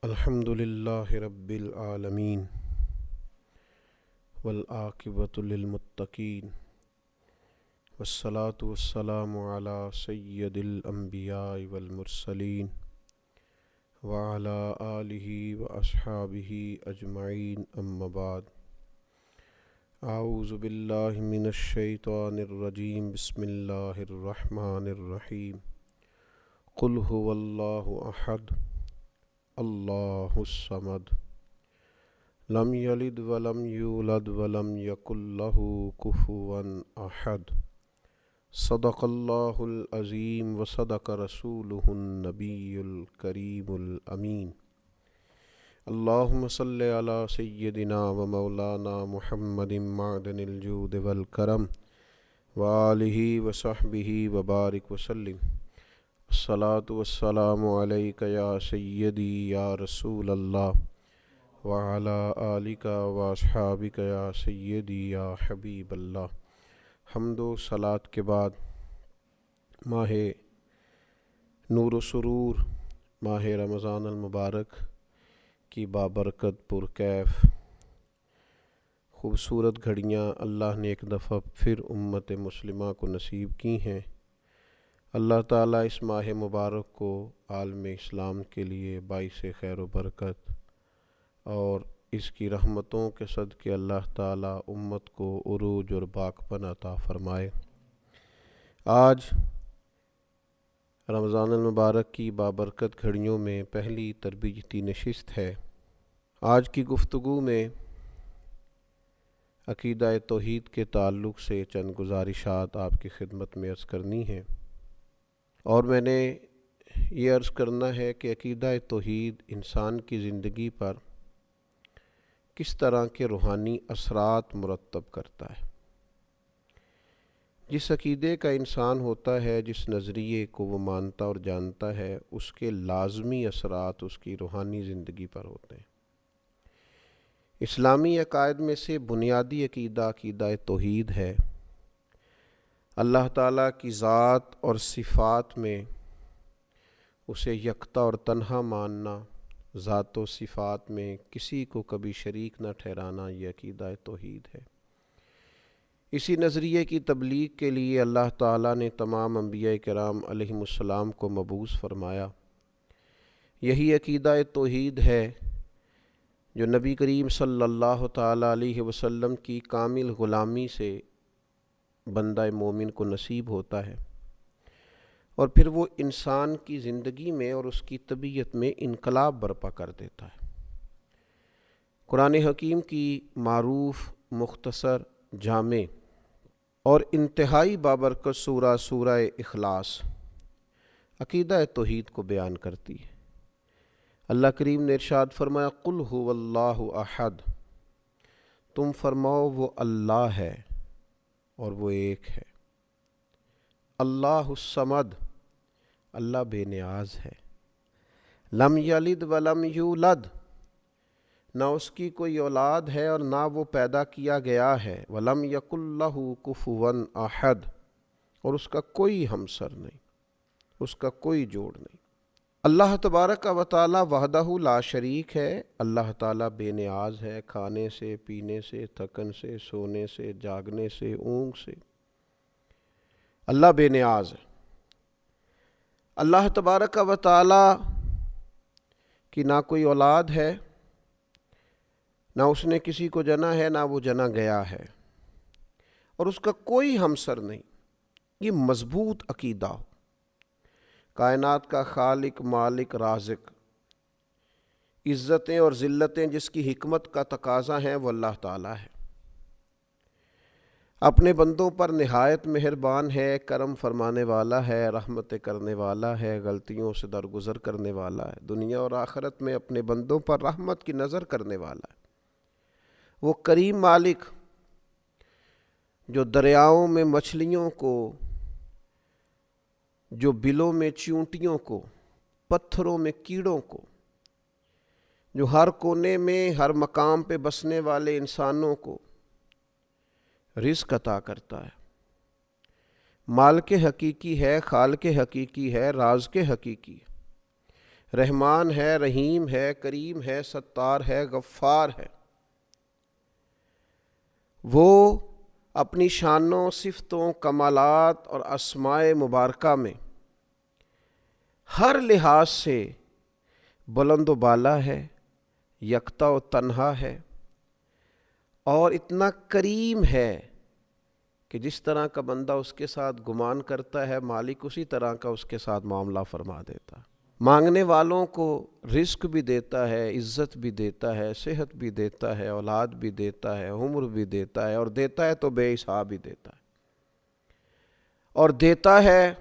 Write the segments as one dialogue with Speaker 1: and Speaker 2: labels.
Speaker 1: الحمد للہ رب العالمین والعاقبۃ للمتقین والصلاة والسلام علی سید الانبیاء والمرسلین وعلی آلہ واصحابہ اجمعین اما بعد اعوذ باللہ من الشیطان الرجیم بسم اللہ الرحمن الرحیم قل هو اللہ احد اللہ الصمد لم یلد ولم یولد ولم یکن لہ کفوا احد صدق اللہ العظیم وصدق رسولہ النبی الکریم الامین اللہم صل علی سیدنا و مولانا محمد معدن الجود والکرم وآلہ وصحبہ وبارک وسلم الصلاۃ والسلام علیک یا سیدی یا رسول اللہ وعلی آلک واصحابک یا سیدی یا حبیب اللہ۔ حمد و صلوات کے بعد ماہ نور و سرور، ماہ رمضان المبارک کی بابرکت پرکیف خوبصورت گھڑیاں اللہ نے ایک دفعہ پھر امت مسلمہ کو نصیب کی ہیں۔ اللہ تعالیٰ اس ماہ مبارک کو عالم اسلام کے لیے باعث خیر و برکت اور اس کی رحمتوں کے صدقے اللہ تعالیٰ امت کو عروج اور باقپن عطا فرمائے۔ آج رمضان المبارک کی بابرکت گھڑیوں میں پہلی تربیتی نشست ہے۔ آج کی گفتگو میں عقیدہ توحید کے تعلق سے چند گزارشات آپ کی خدمت میں عرض کرنی ہیں، اور میں نے یہ عرض کرنا ہے کہ عقیدہ توحید انسان کی زندگی پر کس طرح کے روحانی اثرات مرتب کرتا ہے۔ جس عقیدے کا انسان ہوتا ہے، جس نظریے کو وہ مانتا اور جانتا ہے، اس کے لازمی اثرات اس کی روحانی زندگی پر ہوتے ہیں۔ اسلامی عقائد میں سے بنیادی عقیدہ عقیدہ توحید ہے۔ اللہ تعالیٰ کی ذات اور صفات میں اسے یکتا اور تنہا ماننا، ذات و صفات میں کسی کو کبھی شریک نہ ٹھہرانا، یہ عقیدہ توحید ہے۔ اسی نظریے کی تبلیغ کے لیے اللہ تعالیٰ نے تمام انبیاء کرام علیہم السلام کو مبعوث فرمایا۔ یہی عقیدہ توحید ہے جو نبی کریم صلی اللہ تعالیٰ علیہ وسلم کی کامل غلامی سے بندہ مومن کو نصیب ہوتا ہے، اور پھر وہ انسان کی زندگی میں اور اس کی طبیعت میں انقلاب برپا کر دیتا ہے۔ قرآن حکیم کی معروف، مختصر، جامع اور انتہائی بابرکت سورہ اخلاص عقیدہ توحید کو بیان کرتی ہے۔ اللہ کریم نے ارشاد فرمایا قل هو اللہ احد، تم فرماؤ وہ اللہ ہے اور وہ ایک ہے۔ اللہ الصمد، اللہ بے نیاز ہے۔ لم یلد ولم یولد، نہ اس کی کوئی اولاد ہے اور نہ وہ پیدا کیا گیا ہے۔ ولم یکن لہ کفوا احد، اور اس کا کوئی ہمسر نہیں، اس کا کوئی جوڑ نہیں۔ اللہ تبارک و تعالی وحدہ لا شریک ہے۔ اللہ تعالیٰ بے نیاز ہے، کھانے سے، پینے سے، تھکن سے، سونے سے، جاگنے سے، اونگ سے۔ اللہ بے نیاز ہے۔ اللہ تبارک و تعالی کی نہ کوئی اولاد ہے، نہ اس نے کسی کو جنا ہے، نہ وہ جنا گیا ہے، اور اس کا کوئی ہمسر نہیں۔ یہ مضبوط عقیدہ ہو۔ کائنات کا خالق، مالک، رازق، عزتیں اور ذلتیں جس کی حکمت کا تقاضا ہیں، وہ اللہ تعالیٰ ہے۔ اپنے بندوں پر نہایت مہربان ہے، کرم فرمانے والا ہے، رحمت کرنے والا ہے، غلطیوں سے درگزر کرنے والا ہے، دنیا اور آخرت میں اپنے بندوں پر رحمت کی نظر کرنے والا ہے۔ وہ کریم مالک جو دریاؤں میں مچھلیوں کو، جو بلوں میں چیونٹیوں کو، پتھروں میں کیڑوں کو، جو ہر کونے میں ہر مقام پہ بسنے والے انسانوں کو رزق عطا کرتا ہے۔ مالک حقیقی ہے، خالق حقیقی ہے، رازق حقیقی ہے۔ رحمان ہے، رحیم ہے، کریم ہے، ستار ہے، غفار ہے۔ وہ اپنی شانوں، صفتوں، کمالات اور اسماء مبارکہ میں ہر لحاظ سے بلند و بالا ہے، یکتا و تنہا ہے، اور اتنا کریم ہے کہ جس طرح کا بندہ اس کے ساتھ گمان کرتا ہے، مالک اسی طرح کا اس کے ساتھ معاملہ فرما دیتا ہے۔ مانگنے والوں کو رزق بھی دیتا ہے، عزت بھی دیتا ہے، صحت بھی دیتا ہے، اولاد بھی دیتا ہے، عمر بھی دیتا ہے، اور دیتا ہے تو بے حساب ہی دیتا ہے۔ اور دیتا ہے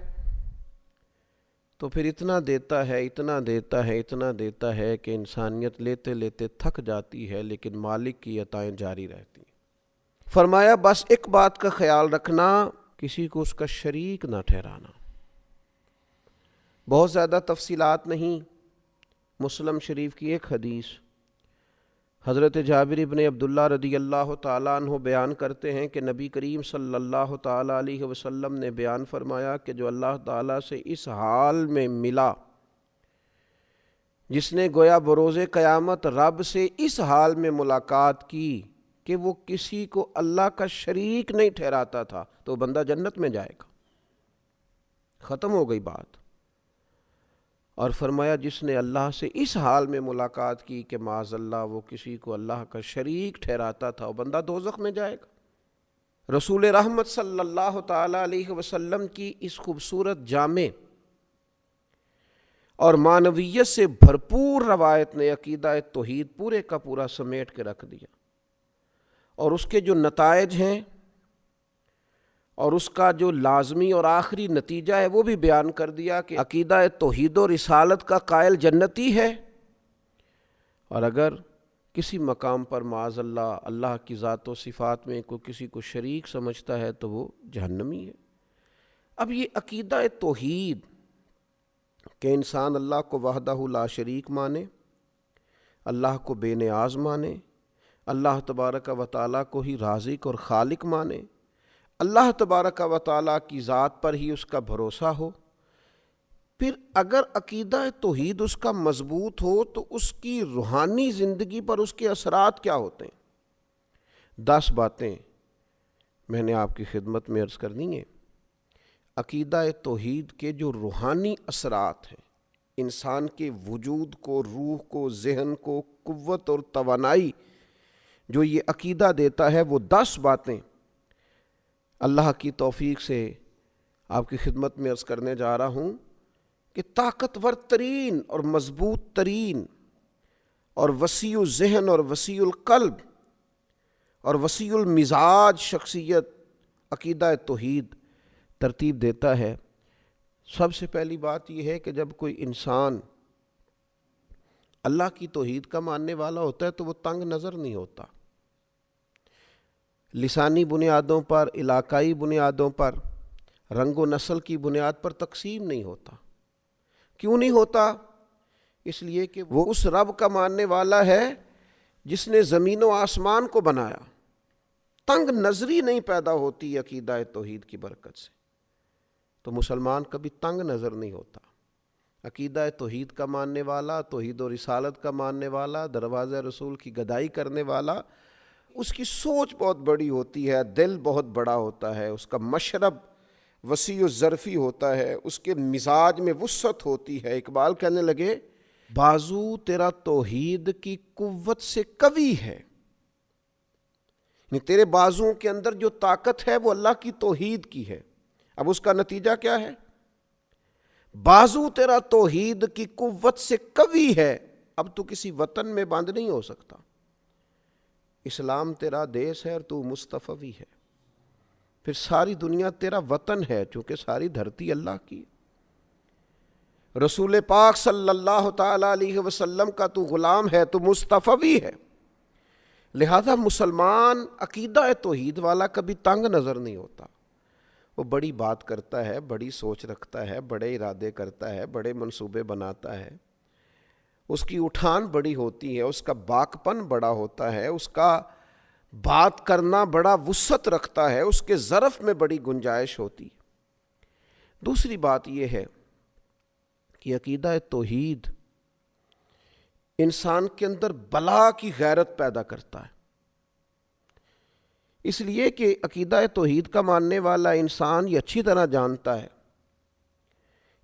Speaker 1: تو پھر اتنا دیتا ہے، اتنا دیتا ہے، اتنا دیتا ہے کہ انسانیت لیتے لیتے تھک جاتی ہے، لیکن مالک کی عطائیں جاری رہتی ہیں۔ فرمایا بس ایک بات کا خیال رکھنا، کسی کو اس کا شریک نہ ٹھہرانا۔ بہت زیادہ تفصیلات نہیں، مسلم شریف کی ایک حدیث، حضرت جابر ابن عبداللہ رضی اللہ تعالیٰ عنہ بیان کرتے ہیں کہ نبی کریم صلی اللہ تعالیٰ علیہ وسلم نے بیان فرمایا کہ جو اللہ تعالیٰ سے اس حال میں ملا، جس نے گویا بروز قیامت رب سے اس حال میں ملاقات کی کہ وہ کسی کو اللہ کا شریک نہیں ٹھہراتا تھا، تو بندہ جنت میں جائے گا۔ ختم ہو گئی بات۔ اور فرمایا جس نے اللہ سے اس حال میں ملاقات کی کہ معاذ اللہ وہ کسی کو اللہ کا شریک ٹھہراتا تھا، وہ بندہ دوزخ میں جائے گا۔ رسول رحمت صلی اللہ تعالیٰ علیہ وسلم کی اس خوبصورت جامع اور معنویت سے بھرپور روایت نے عقیدہ توحید پورے کا پورا سمیٹ کے رکھ دیا، اور اس کے جو نتائج ہیں اور اس کا جو لازمی اور آخری نتیجہ ہے وہ بھی بیان کر دیا کہ عقیدہ توحید و رسالت کا قائل جنتی ہے، اور اگر کسی مقام پر معاذ اللہ اللہ کی ذات و صفات میں کوئی کسی کو شریک سمجھتا ہے تو وہ جہنمی ہے۔ اب یہ عقیدہ توحید کہ انسان اللہ کو وحدہ لا شریک مانے، اللہ کو بے نیاز مانے، اللہ تبارک و تعالیٰ کو ہی رازق اور خالق مانے، اللہ تبارک و تعالیٰ کی ذات پر ہی اس کا بھروسہ ہو، پھر اگر عقیدہ توحید اس کا مضبوط ہو تو اس کی روحانی زندگی پر اس کے اثرات کیا ہوتے ہیں۔ 10 باتیں میں نے آپ کی خدمت میں عرض کرنی ہیں۔ عقیدہ توحید کے جو روحانی اثرات ہیں، انسان کے وجود کو، روح کو، ذہن کو قوت اور توانائی جو یہ عقیدہ دیتا ہے، وہ 10 باتیں اللہ کی توفیق سے آپ کی خدمت میں عرض کرنے جا رہا ہوں کہ طاقتور ترین اور مضبوط ترین اور وسیع الذہن اور وسیع القلب اور وسیع المزاج شخصیت عقیدہ توحید ترتیب دیتا ہے۔ سب سے پہلی بات یہ ہے کہ جب کوئی انسان اللہ کی توحید کا ماننے والا ہوتا ہے تو وہ تنگ نظر نہیں ہوتا، لسانی بنیادوں پر، علاقائی بنیادوں پر، رنگ و نسل کی بنیاد پر تقسیم نہیں ہوتا۔ کیوں نہیں ہوتا؟ اس لیے کہ وہ اس رب کا ماننے والا ہے جس نے زمین و آسمان کو بنایا۔ تنگ نظری نہیں پیدا ہوتی عقیدہ توحید کی برکت سے، تو مسلمان کبھی تنگ نظر نہیں ہوتا۔ عقیدہ توحید کا ماننے والا، توحید و رسالت کا ماننے والا، دروازہ رسول کی گدائی کرنے والا، اس کی سوچ بہت بڑی ہوتی ہے، دل بہت بڑا ہوتا ہے، اس کا مشرب وسیع و ظرفی ہوتا ہے، اس کے مزاج میں وسعت ہوتی ہے۔ اقبال کہنے لگے بازو تیرا توحید کی قوت سے قوی ہے، یعنی تیرے بازوؤں کے اندر جو طاقت ہے وہ اللہ کی توحید کی ہے۔ اب اس کا نتیجہ کیا ہے؟ بازو تیرا توحید کی قوت سے قوی ہے، اب تو کسی وطن میں بند نہیں ہو سکتا۔ اسلام تیرا دیس ہے اور تو مصطفی ہے، پھر ساری دنیا تیرا وطن ہے، چونکہ ساری دھرتی اللہ کی ہے۔ رسول پاک صلی اللہ تعالیٰ علیہ وسلم کا تو غلام ہے، تو مصطفی ہے، لہذا مسلمان عقیدہ توحید والا کبھی تنگ نظر نہیں ہوتا۔ وہ بڑی بات کرتا ہے، بڑی سوچ رکھتا ہے، بڑے ارادے کرتا ہے، بڑے منصوبے بناتا ہے، اس کی اٹھان بڑی ہوتی ہے، اس کا باکپن بڑا ہوتا ہے، اس کا بات کرنا بڑا وسعت رکھتا ہے، اس کے ظرف میں بڑی گنجائش ہوتی ہے۔ دوسری بات یہ ہے کہ عقیدہ توحید انسان کے اندر بلا کی غیرت پیدا کرتا ہے، اس لیے کہ عقیدہ توحید کا ماننے والا انسان یہ اچھی طرح جانتا ہے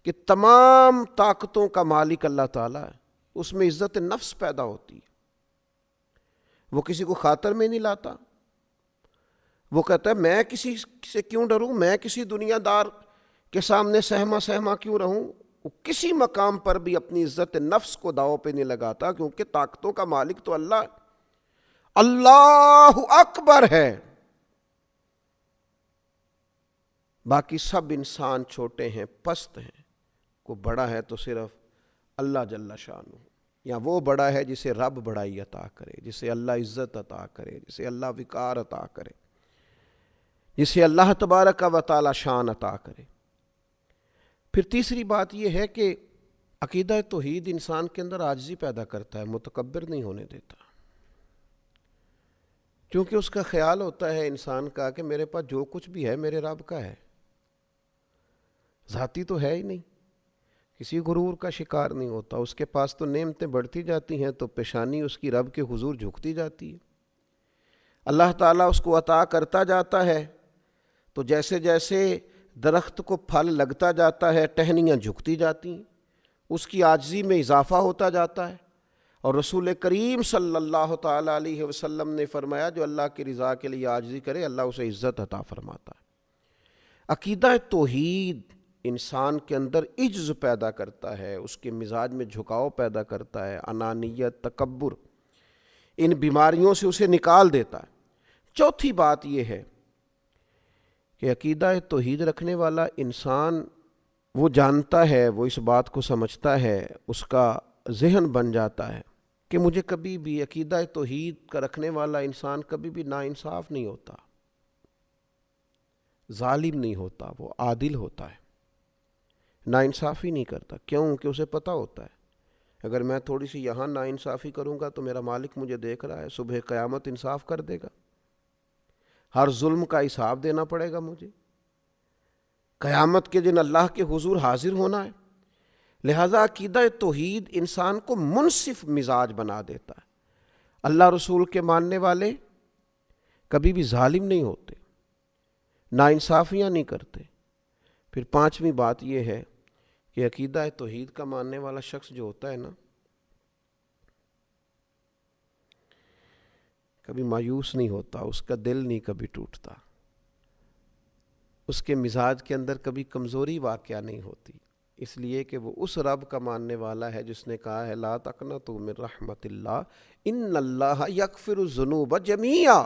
Speaker 1: کہ تمام طاقتوں کا مالک اللہ تعالیٰ ہے، اس میں عزت نفس پیدا ہوتی ہے، وہ کسی کو خاطر میں نہیں لاتا، وہ کہتا ہے میں کسی سے کیوں ڈروں، میں کسی دنیا دار کے سامنے سہما کیوں رہوں، وہ کسی مقام پر بھی اپنی عزت نفس کو داؤ پہ نہیں لگاتا، کیونکہ طاقتوں کا مالک تو اللہ ہے، اللہ اکبر ہے، باقی سب انسان چھوٹے ہیں، پست ہیں، کو بڑا ہے تو صرف اللہ جل شانہ، یا وہ بڑا ہے جسے رب بڑائی عطا کرے، جسے اللہ عزت عطا کرے، جسے اللہ وقار عطا کرے، جسے اللہ تبارک و تعالی شان عطا کرے۔ پھر تیسری بات یہ ہے کہ عقیدہ توحید انسان کے اندر عاجزی پیدا کرتا ہے، متکبر نہیں ہونے دیتا، کیونکہ اس کا خیال ہوتا ہے انسان کا کہ میرے پاس جو کچھ بھی ہے میرے رب کا ہے، ذاتی تو ہے ہی نہیں، کسی غرور کا شکار نہیں ہوتا، اس کے پاس تو نعمتیں بڑھتی جاتی ہیں تو پیشانی اس کی رب کے حضور جھکتی جاتی ہے، اللہ تعالیٰ اس کو عطا کرتا جاتا ہے تو جیسے جیسے درخت کو پھل لگتا جاتا ہے ٹہنیاں جھکتی جاتی ہیں، اس کی عاجزی میں اضافہ ہوتا جاتا ہے، اور رسول کریم صلی اللہ تعالیٰ علیہ وسلم نے فرمایا جو اللہ کی رضا کے لیے عاجزی کرے اللہ اسے عزت عطا فرماتا ہے۔ عقیدہ توحید انسان کے اندر عجز پیدا کرتا ہے، اس کے مزاج میں جھکاؤ پیدا کرتا ہے، انانیت، تکبر، ان بیماریوں سے اسے نکال دیتا ہے۔ چوتھی بات یہ ہے کہ عقیدہ توحید رکھنے والا انسان وہ جانتا ہے، وہ اس بات کو سمجھتا ہے، اس کا ذہن بن جاتا ہے کہ مجھے کبھی بھی عقیدہ توحید کا رکھنے والا انسان کبھی بھی ناانصاف نہیں ہوتا، ظالم نہیں ہوتا، وہ عادل ہوتا ہے، ناانصافی نہیں کرتا، کیوں کہ اسے پتہ ہوتا ہے اگر میں تھوڑی سی یہاں ناانصافی کروں گا تو میرا مالک مجھے دیکھ رہا ہے، صبح قیامت انصاف کر دے گا، ہر ظلم کا حساب دینا پڑے گا مجھے، قیامت کے دن اللہ کے حضور حاضر ہونا ہے، لہذا عقیدہ توحید انسان کو منصف مزاج بنا دیتا ہے۔ اللہ رسول کے ماننے والے کبھی بھی ظالم نہیں ہوتے، ناانصافیاں نہیں کرتے۔ پھر پانچویں بات یہ ہے کہ عقیدہ توحید کا ماننے والا شخص جو ہوتا ہے نا، کبھی مایوس نہیں ہوتا، اس کا دل نہیں کبھی ٹوٹتا، اس کے مزاج کے اندر کبھی کمزوری واقع نہیں ہوتی، اس لیے کہ وہ اس رب کا ماننے والا ہے جس نے کہا ہے لا تقنطوا من رحمت اللہ ان اللہ یغفر الذنوب جمیعا،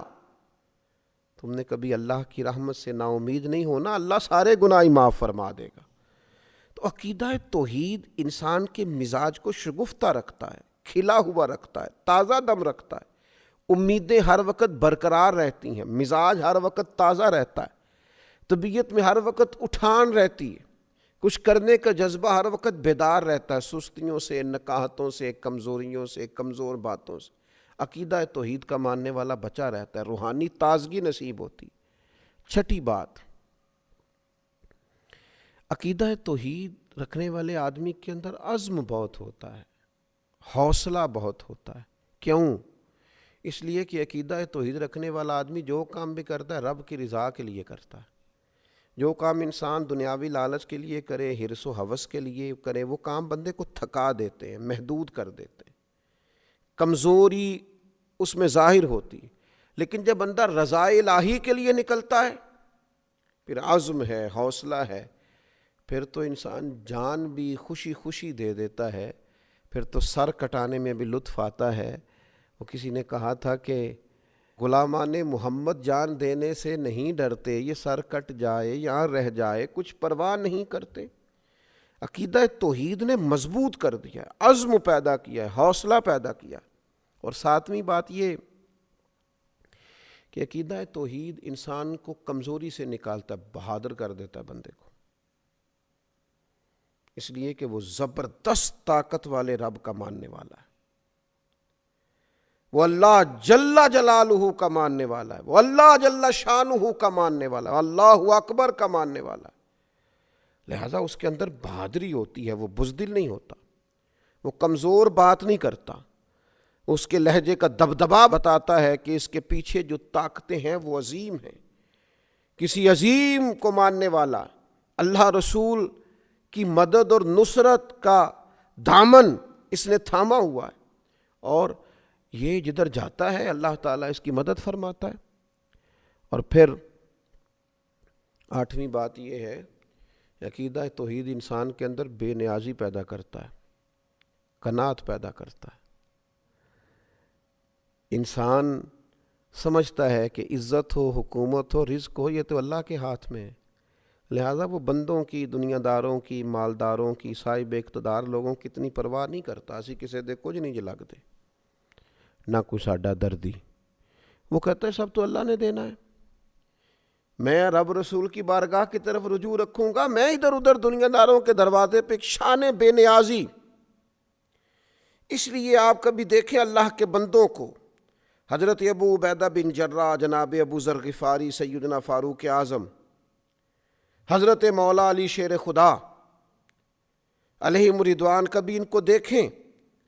Speaker 1: تم نے کبھی اللہ کی رحمت سے نا امید نہیں ہونا، اللہ سارے گناہ معاف فرما دے گا۔ تو عقیدہ توحید انسان کے مزاج کو شگفتہ رکھتا ہے، کھلا ہوا رکھتا ہے، تازہ دم رکھتا ہے، امیدیں ہر وقت برقرار رہتی ہیں، مزاج ہر وقت تازہ رہتا ہے، طبیعت میں ہر وقت اٹھان رہتی ہے، کچھ کرنے کا جذبہ ہر وقت بیدار رہتا ہے، سستیوں سے، نکاہتوں سے، کمزوریوں سے، کمزور باتوں سے۔ عقیدہ توحید کا ماننے والا بچا رہتا ہے، روحانی تازگی نصیب ہوتی۔ چھٹی بات، عقیدہ توحید رکھنے والے آدمی کے اندر عزم بہت ہوتا ہے، حوصلہ بہت ہوتا ہے۔ کیوں؟ اس لیے کہ عقیدہ توحید رکھنے والا آدمی جو کام بھی کرتا ہے رب کی رضا کے لیے کرتا ہے۔ جو کام انسان دنیاوی لالچ کے لیے کرے، حرص و ہوس کے لیے کرے، وہ کام بندے کو تھکا دیتے ہیں، محدود کر دیتے ہیں، کمزوری اس میں ظاہر ہوتی۔ لیکن جب بندہ رضا الہی کے لیے نکلتا ہے، پھر عزم ہے، حوصلہ ہے، پھر تو انسان جان بھی خوشی خوشی دے دیتا ہے، پھر تو سر کٹانے میں بھی لطف آتا ہے۔ وہ کسی نے کہا تھا کہ غلامان محمد جان دینے سے نہیں ڈرتے، یہ سر کٹ جائے یا رہ جائے کچھ پرواہ نہیں کرتے۔ عقیدہ توحید نے مضبوط کر دیا ہے، عزم پیدا کیا ہے، حوصلہ پیدا کیا ہے۔ اور ساتویں بات یہ کہ عقیدہ توحید انسان کو کمزوری سے نکالتا ہے، بہادر کر دیتا ہے بندے کو، اس لیے کہ وہ زبردست طاقت والے رب کا ماننے والا ہے، وہ اللہ جل جلالہ کا ماننے والا ہے، وہ اللہ جل شانہ کا ماننے والا ہے، اللہ اکبر کا ماننے والا ہے، لہذا اس کے اندر بہادری ہوتی ہے، وہ بزدل نہیں ہوتا، وہ کمزور بات نہیں کرتا، اس کے لہجے کا دبدبا بتاتا ہے کہ اس کے پیچھے جو طاقتیں ہیں وہ عظیم ہیں. کسی عظیم کو ماننے والا اللہ رسول کی مدد اور نصرت کا دامن اس نے تھاما ہوا ہے، اور یہ جدھر جاتا ہے اللہ تعالیٰ اس کی مدد فرماتا ہے. اور پھر 8ویں بات یہ ہے، عقیدہ توحید انسان کے اندر بے نیازی پیدا کرتا ہے، قناعت پیدا کرتا ہے. انسان سمجھتا ہے کہ عزت ہو، حکومت ہو، رزق ہو، یہ تو اللہ کے ہاتھ میں ہے، لہٰذا وہ بندوں کی، دنیا داروں کی، مالداروں کی، صاحب اقتدار لوگوں کی اتنی پرواہ نہیں کرتا. اسی کسی دے کچھ نہیں جلگ دے، نہ کوئی ساڈا دردی. وہ کہتا ہے سب تو اللہ نے دینا ہے، میں رب رسول کی بارگاہ کی طرف رجوع رکھوں گا، میں ادھر ادھر دنیا داروں کے دروازے پہ. ایک شان بے نیازی. اس لیے آپ کبھی دیکھیں اللہ کے بندوں کو، حضرت ابو عبیدہ بن جراح، جناب ابو ذر غفاری، سیدنا فاروق اعظم، حضرت مولا علی شیر خدا علیہم رضوان، کبھی ان کو دیکھیں،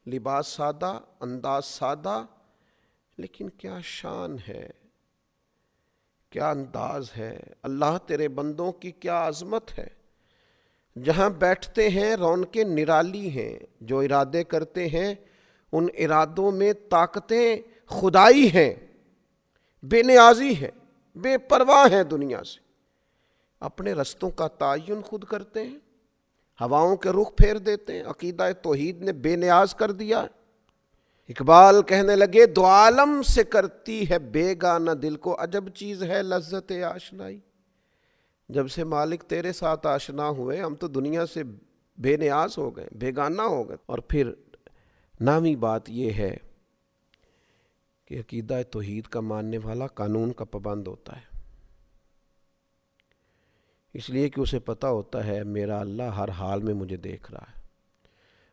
Speaker 1: لباس سادہ، انداز سادہ، لیکن کیا شان ہے، کیا انداز ہے. اللہ تیرے بندوں کی کیا عظمت ہے. جہاں بیٹھتے ہیں رونقیں نرالی ہیں، جو ارادے کرتے ہیں ان ارادوں میں طاقتیں خدائی ہیں، بے نیازی ہے، بے پرواہ ہیں دنیا سے. اپنے رستوں کا تعین خود کرتے ہیں، ہواؤں کے رخ پھیر دیتے ہیں. عقیدہ توحید نے بے نیاز کر دیا. اقبال کہنے لگے دو عالم سے کرتی ہے بیگانہ دل کو، عجب چیز ہے لذت آشنائی. جب سے مالک تیرے ساتھ آشنا ہوئے ہم تو دنیا سے بے نیاز ہو گئے، بیگانہ ہو گئے. اور پھر نامی بات یہ ہے کہ عقیدہ توحید کا ماننے والا قانون کا پابند ہوتا ہے، اس لیے کہ اسے پتہ ہوتا ہے میرا اللہ ہر حال میں مجھے دیکھ رہا ہے.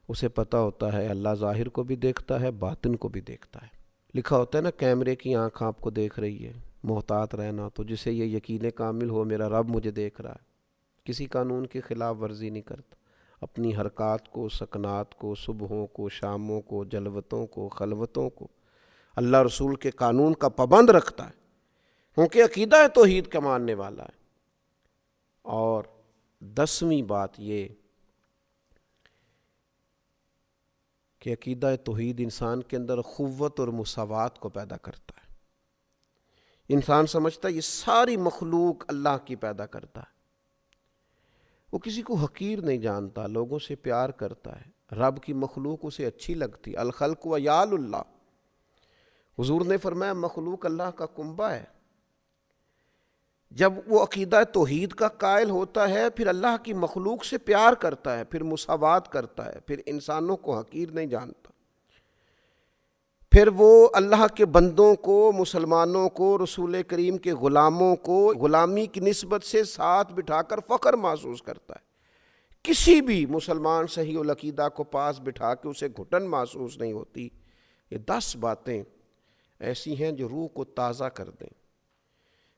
Speaker 1: اسے پتہ ہوتا ہے اللہ ظاہر کو بھی دیکھتا ہے، باطن کو بھی دیکھتا ہے. لکھا ہوتا ہے نا کیمرے کی آنکھ آپ کو دیکھ رہی ہے، محتاط رہنا. تو جسے یہ یقین کامل ہو میرا رب مجھے دیکھ رہا ہے، کسی قانون کی خلاف ورزی نہیں کرتا. اپنی حرکات کو، سکنات کو، صبحوں کو، شاموں کو، جلوتوں کو، خلوتوں کو اللہ رسول کے قانون کا پابند رکھتا ہے، کیونکہ عقیدہ توحید کا ماننے والا ہے. اور 10ویں بات یہ کہ عقیدہ توحید انسان کے اندر قوت اور مساوات کو پیدا کرتا ہے. انسان سمجھتا ہے یہ ساری مخلوق اللہ کی پیدا کرتا ہے، وہ کسی کو حقیر نہیں جانتا، لوگوں سے پیار کرتا ہے. رب کی مخلوق اسے اچھی لگتی. الخلق و یال اللہ، حضور نے فرمایا مخلوق اللہ کا کنبہ ہے. جب وہ عقیدہ توحید کا قائل ہوتا ہے پھر اللہ کی مخلوق سے پیار کرتا ہے، پھر مساوات کرتا ہے، پھر انسانوں کو حقیر نہیں جانتا. پھر وہ اللہ کے بندوں کو، مسلمانوں کو، رسول کریم کے غلاموں کو غلامی کی نسبت سے ساتھ بٹھا کر فخر محسوس کرتا ہے. کسی بھی مسلمان صحیح العقیدہ کو پاس بٹھا کے اسے گھٹن محسوس نہیں ہوتی. یہ 10 باتیں ایسی ہیں جو روح کو تازہ کر دیں،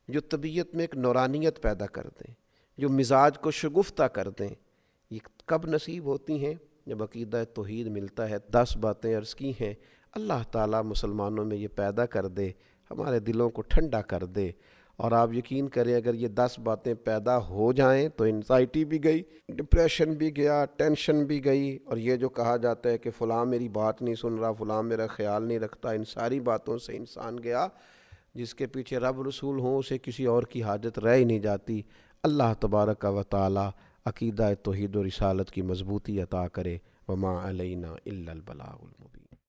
Speaker 1: جو طبیعت میں ایک نورانیت پیدا کر دیں، جو مزاج کو شگفتہ کر دیں. یہ کب نصیب ہوتی ہیں؟ جب عقیدہ توحید ملتا ہے. 10 باتیں عرض کی ہیں. اللہ تعالیٰ مسلمانوں میں یہ پیدا کر دے، ہمارے دلوں کو ٹھنڈا کر دے. اور آپ یقین کریں اگر یہ 10 باتیں پیدا ہو جائیں تو انزائٹی بھی گئی، ڈپریشن بھی گیا، ٹینشن بھی گئی. اور یہ جو کہا جاتا ہے کہ فلاں میری بات نہیں سن رہا، فلاں میرا خیال نہیں رکھتا، ان ساری باتوں سے انسان گیا. جس کے پیچھے رب رسول ہوں اسے کسی اور کی حاجت رہ ہی نہیں جاتی. اللہ تبارک و تعالی عقیدہ توحید و رسالت کی مضبوطی عطا کرے. وما علینا الا البلاغ المبین.